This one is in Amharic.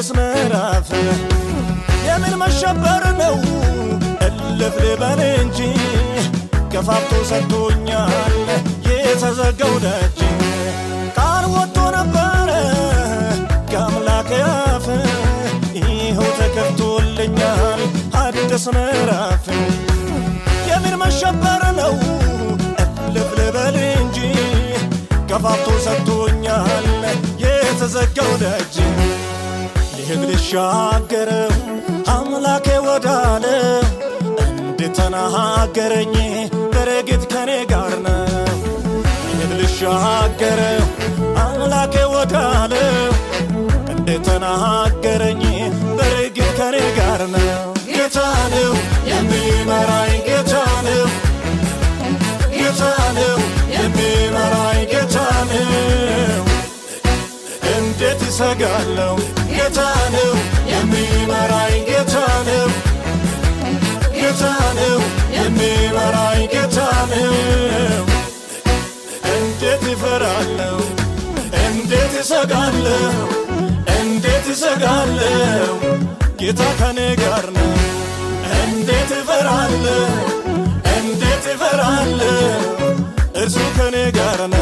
አዲስ ምዕራፍ የምን መሸበር ነው እልፍ ልበል እንጂ ገፋፍቶ ሰጥቶኛል የተዘጋው ደጅ ቃል ወጥቶ ነበረ ከአምላኬ አፍ ይኸው ተከፍቶልኛል አዲስ ምዕራፍ የምን መሸበር ነው እልፍ ልበል እንጂ ገፋፍቶ ሰጥቶኛል የተዘጋው ደጅ ልሄድ ልሻገረው አምላኬ ወዳለ እንድተናገረኝ በረግጥ ከኔ ጋር ነው ልሄድ ልሻገረው አምላኬ ወዳለ እንድተናገረኝ በረግጥ ከኔ ጋር ነው ጌታ ነው የሚመራኝ ጌታ ነው ጌታ ነው የሚመራኝ ጌታ ነው እንዴት ይሰጋለሁ ጌታ ነው የሚመራኝ ጌታ ነው ጌታ ነው የሚመራኝ ጌታ ነው እንዴት ይፈራለሁ እንዴት ይሰጋለሁ እንዴት ይሰጋለሁ ጌታ ከኔ ጋር ነው እንዴት ይፈራለሁ እንዴት ይፈራለሁ እርሱ ከኔ ጋር ነው